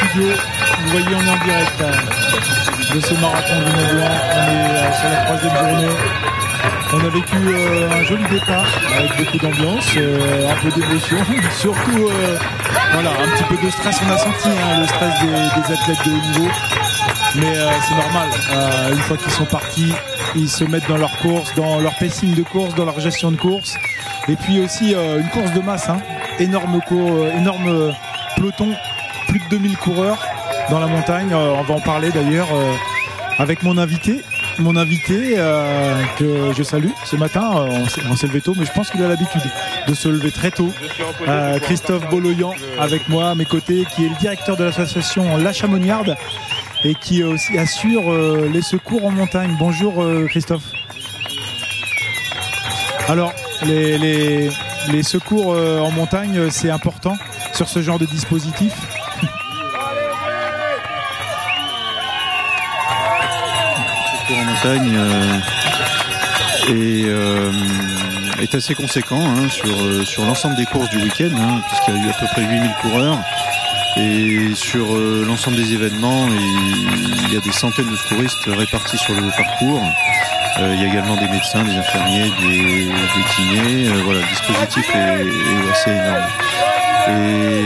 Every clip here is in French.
studio. Vous voyez, on est en direct de ce marathon du Mont Blanc. On est sur la 3e journée. On a vécu un joli départ avec beaucoup d'ambiance, un peu d'émotion, surtout voilà, un petit peu de stress. On a senti le stress des athlètes de haut niveau, mais c'est normal. Une fois qu'ils sont partis, ils se mettent dans leur course, dans leur pacing de course, dans leur gestion de course, et puis aussi une course de masse, énorme peloton, plus de 2000 coureurs dans la montagne. On va en parler d'ailleurs avec mon invité que je salue ce matin. On s'est levé tôt, mais je pense qu'il a l'habitude de se lever très tôt. Christophe Boloyan avec moi à mes côtés, qui est le directeur de l'association La Chamoniarde et qui aussi assure les secours en montagne. Bonjour Christophe. Alors les secours en montagne, c'est important sur ce genre de dispositif. En montagne est assez conséquent sur l'ensemble des courses du week-end, puisqu'il y a eu à peu près 8000 coureurs, et sur l'ensemble des événements il y a des centaines de secouristes répartis sur le parcours. Il y a également des médecins, des infirmiers, des kinés. Voilà, le dispositif est assez énorme. Et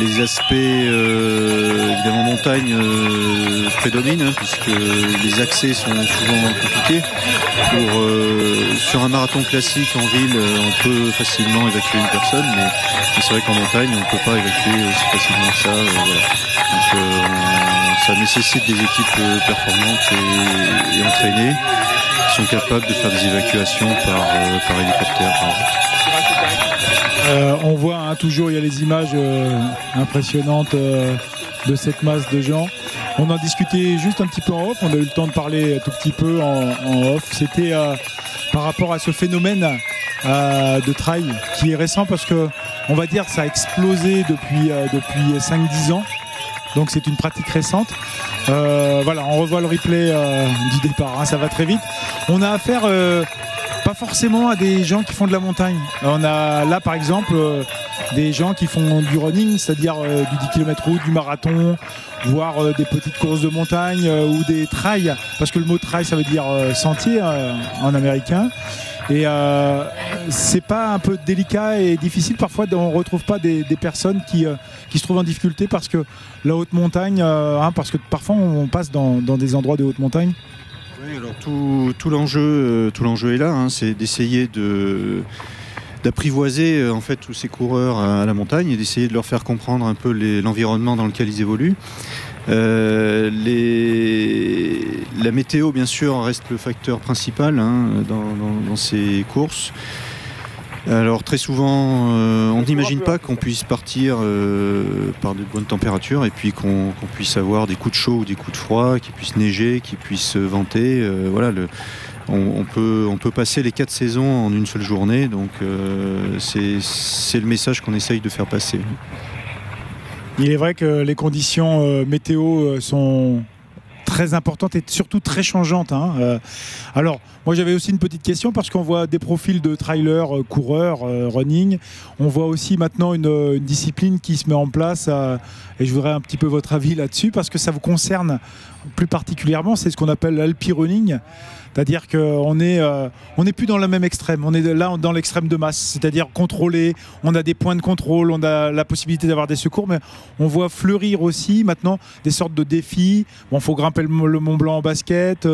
les aspects évidemment montagne prédominent, puisque les accès sont souvent compliqués. Sur un marathon classique en ville, on peut facilement évacuer une personne, mais c'est vrai qu'en montagne on ne peut pas évacuer aussi facilement que ça. Voilà. Donc ça nécessite des équipes performantes et entraînées qui sont capables de faire des évacuations par hélicoptère, par exemple. On voit toujours, il y a les images impressionnantes de cette masse de gens. On en discutait juste un petit peu en off, on a eu le temps de parler un tout petit peu en off. C'était par rapport à ce phénomène de trail qui est récent, parce que on va dire ça a explosé depuis 5-10 ans. Donc c'est une pratique récente. Voilà, on revoit le replay du départ, ça va très vite. On a affaire pas forcément à des gens qui font de la montagne. On a là par exemple des gens qui font du running, c'est-à-dire du 10 km route, du marathon, voire des petites courses de montagne ou des trails, parce que le mot trail ça veut dire sentier en américain. Et c'est pas un peu délicat et difficile parfois, on retrouve pas des personnes qui se trouvent en difficulté parce que la haute montagne, parce que parfois on passe dans des endroits de haute montagne. Oui, alors tout l'enjeu est là, c'est d'essayer d'apprivoiser en fait tous ces coureurs à la montagne et d'essayer de leur faire comprendre un peu l'environnement dans lequel ils évoluent. La météo bien sûr reste le facteur principal dans ces courses. Alors très souvent on n'imagine pas qu'on puisse partir par de bonnes températures et puis qu'on puisse avoir des coups de chaud ou des coups de froid, qu'il puisse neiger, qu'il puisse venter. Voilà, on peut passer les 4 saisons en une seule journée, donc c'est le message qu'on essaye de faire passer. Il est vrai que les conditions météo sont très importante et surtout très changeante. Alors, moi j'avais aussi une petite question, parce qu'on voit des profils de trailers, coureurs, running. On voit aussi maintenant une discipline qui se met en place et je voudrais un petit peu votre avis là-dessus, parce que ça vous concerne plus particulièrement. C'est ce qu'on appelle l'alpi-running. C'est-à-dire qu'on n'est plus dans le même extrême. On est là dans l'extrême de masse, c'est-à-dire contrôlé. On a des points de contrôle, on a la possibilité d'avoir des secours, mais on voit fleurir aussi maintenant des sortes de défis. Bon, faut grimper le Mont Blanc en basket.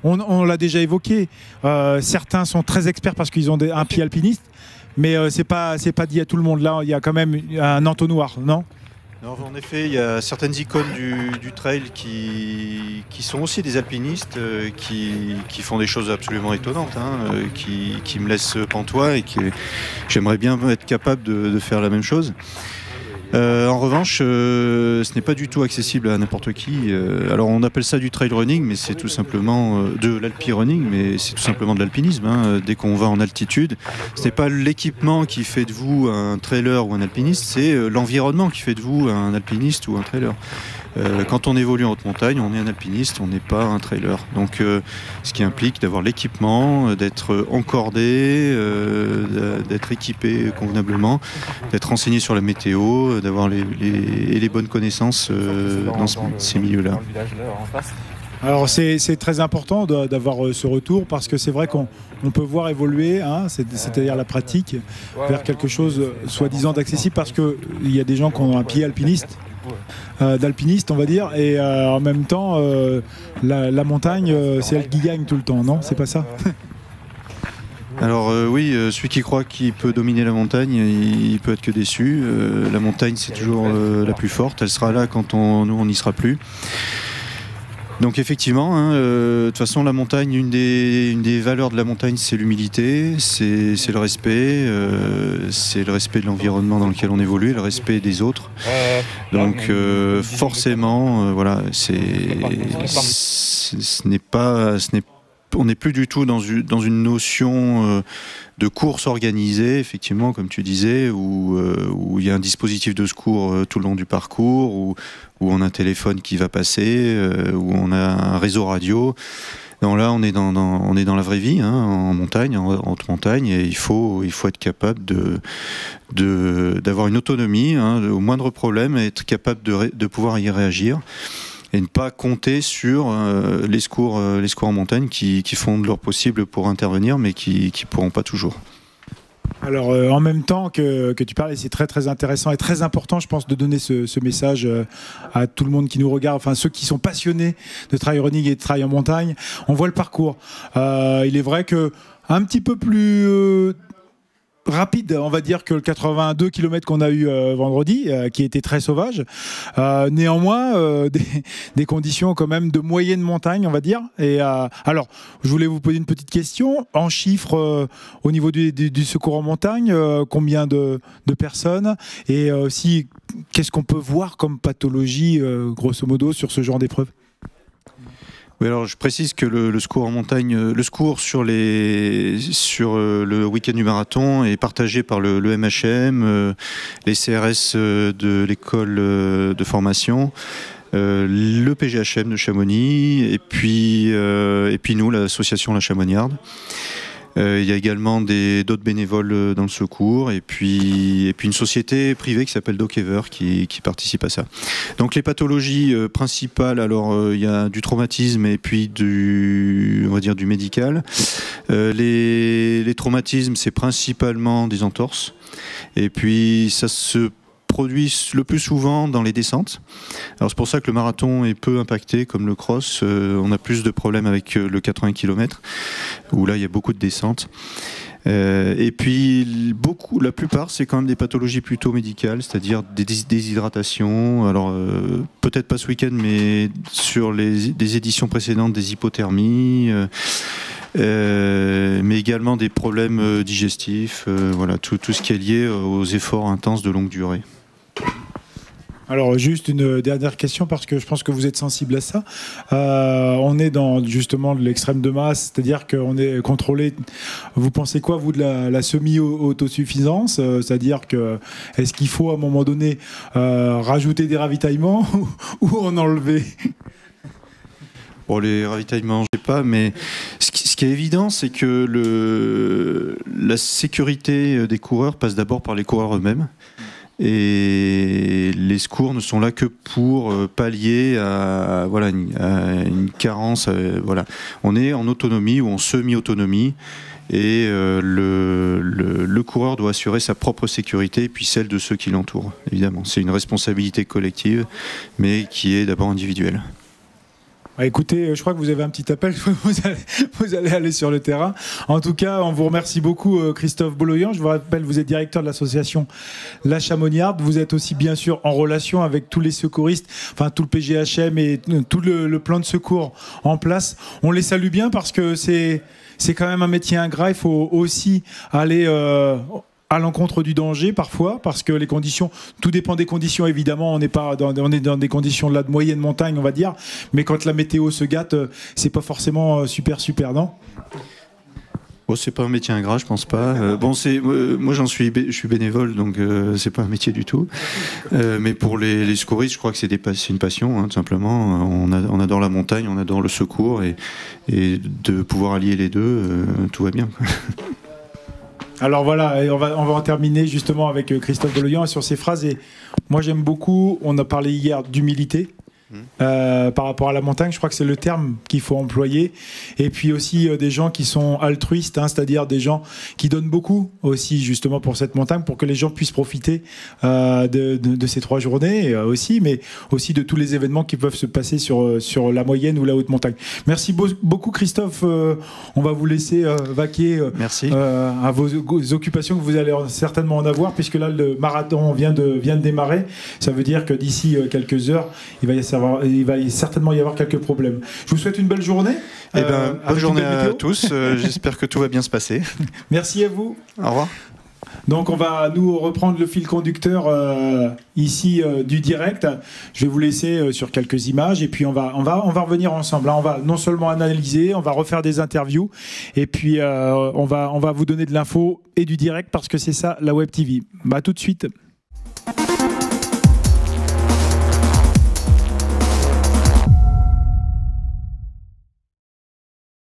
On l'a déjà évoqué. Certains sont très experts parce qu'ils ont un pied alpiniste, mais c'est pas dit à tout le monde. Là, il y a quand même un entonnoir, non ? Alors, en effet, il y a certaines icônes du trail qui sont aussi des alpinistes, qui font des choses absolument étonnantes, qui me laissent pantois et j'aimerais bien être capable de faire la même chose. En revanche, ce n'est pas du tout accessible à n'importe qui. Alors on appelle ça du trail running, mais c'est tout simplement de l'alpi running, mais c'est tout simplement de l'alpinisme. Dès qu'on va en altitude, ce n'est pas l'équipement qui fait de vous un trailer ou un alpiniste, c'est l'environnement qui fait de vous un alpiniste ou un trailer. Quand on évolue en haute montagne, on est un alpiniste, on n'est pas un trailer. Donc, ce qui implique d'avoir l'équipement, d'être encordé, d'être équipé convenablement, d'être renseigné sur la météo, d'avoir les bonnes connaissances dans ces milieux-là. Alors c'est très important d'avoir ce retour parce que c'est vrai qu'on peut voir évoluer, hein, c'est-à-dire la pratique, vers quelque chose soi-disant d'accessible parce qu'il y a des gens qui ont un pied alpiniste, d'alpiniste on va dire, et en même temps la montagne c'est elle qui gagne tout le temps, non? C'est pas ça? Alors oui, celui qui croit qu'il peut dominer la montagne, il peut être que déçu. La montagne c'est toujours la plus forte, elle sera là quand nous on n'y sera plus. Donc effectivement, hein, de toute façon la montagne, une des valeurs de la montagne c'est l'humilité, c'est le respect de l'environnement dans lequel on évolue, le respect des autres. Donc forcément, voilà, on n'est plus du tout dans une notion de course organisée, effectivement, comme tu disais, où il y a un dispositif de secours tout le long du parcours, où on a un téléphone qui va passer, où on a un réseau radio. Donc là, on est dans la vraie vie, hein, en montagne, en haute montagne, et il faut être capable d'avoir une autonomie, hein, au moindre problème, être capable de pouvoir y réagir. Et ne pas compter sur les secours en montagne qui font de leur possible pour intervenir, mais qui pourront pas toujours. Alors en même temps que tu parles, c'est très très intéressant et très important, je pense, de donner ce message à tout le monde qui nous regarde, enfin ceux qui sont passionnés de trail running et de trail en montagne. On voit le parcours. Il est vrai que un petit peu plus rapide, on va dire, que le 82 km qu'on a eu vendredi, qui était très sauvage. Néanmoins, des conditions quand même de moyenne montagne, on va dire. Et alors, je voulais vous poser une petite question. En chiffres, au niveau du secours en montagne, combien de personnes? Et aussi, qu'est-ce qu'on peut voir comme pathologie, grosso modo, sur ce genre d'épreuve? Oui, alors je précise que le secours en montagne, le secours sur le week-end du marathon est partagé par le MHM, les CRS de l'école de formation, le PGHM de Chamonix et puis nous, l'association La Chamonniarde. Il y a également d'autres bénévoles dans le secours et puis une société privée qui s'appelle Dokever qui participe à ça. Donc les pathologies principales, alors il y a du traumatisme et puis on va dire du médical. Les traumatismes, c'est principalement des entorses et puis ça se produit le plus souvent dans les descentes. Alors c'est pour ça que le marathon est peu impacté comme le cross. On a plus de problèmes avec le 80 km où là il y a beaucoup de descentes. Et puis la plupart c'est quand même des pathologies plutôt médicales, c'est-à-dire des déshydratations. Alors peut-être pas ce week-end, mais sur des éditions précédentes, des hypothermies. Mais également des problèmes digestifs, voilà, tout ce qui est lié aux efforts intenses de longue durée. Alors juste une dernière question parce que je pense que vous êtes sensible à ça. On est dans justement de l'extrême de masse, c'est-à-dire qu'on est contrôlé. Vous pensez quoi, vous, de la semi-autosuffisance? C'est-à-dire que est-ce qu'il faut à un moment donné rajouter des ravitaillements ou en enlever? Bon, les ravitaillements, je sais pas, mais ce qui est évident, c'est que la sécurité des coureurs passe d'abord par les coureurs eux-mêmes. Et les secours ne sont là que pour pallier à une carence. Voilà. On est en autonomie ou en semi-autonomie et le coureur doit assurer sa propre sécurité et puis celle de ceux qui l'entourent. Évidemment, c'est une responsabilité collective, mais qui est d'abord individuelle. Écoutez, je crois que vous avez un petit appel, vous allez aller sur le terrain. En tout cas, on vous remercie beaucoup, Christophe Boloyan. Je vous rappelle, vous êtes directeur de l'association La Chamonniarde. Vous êtes aussi bien sûr en relation avec tous les secouristes, enfin tout le PGHM et tout le plan de secours en place. On les salue bien parce que c'est quand même un métier ingrat. Il faut aussi aller à l'encontre du danger parfois, parce que les conditions, tout dépend des conditions évidemment, on est dans des conditions là de moyenne montagne on va dire, mais quand la météo se gâte, c'est pas forcément super non? Bon, c'est pas un métier ingrat, je pense pas. Bon, moi je suis bénévole, donc c'est pas un métier du tout. Mais pour les secouristes, je crois que c'est une passion, hein, tout simplement. On adore la montagne, on adore le secours, et de pouvoir allier les deux, tout va bien, quoi. Alors voilà, et on va en terminer justement avec Christophe Doloyan sur ces phrases. Et moi j'aime beaucoup, on a parlé hier d'humilité. Par rapport à la montagne, je crois que c'est le terme qu'il faut employer. Et puis aussi des gens qui sont altruistes, hein, c'est-à-dire des gens qui donnent beaucoup aussi justement pour cette montagne, pour que les gens puissent profiter de ces 3 journées aussi, mais aussi de tous les événements qui peuvent se passer sur la moyenne ou la haute montagne. Merci beaucoup Christophe. On va vous laisser vaquer à vos occupations que vous allez certainement en avoir, puisque là le marathon vient de démarrer. Ça veut dire que d'ici quelques heures, il va certainement y avoir quelques problèmes. Je vous souhaite une belle journée. Bonne journée à tous. J'espère que tout va bien se passer. Merci à vous. Au revoir. Donc on va nous reprendre le fil conducteur ici du direct. Je vais vous laisser sur quelques images et puis on va revenir ensemble. Là, on va non seulement analyser, on va refaire des interviews et puis on va vous donner de l'info et du direct parce que c'est ça la Web TV. Tout de suite.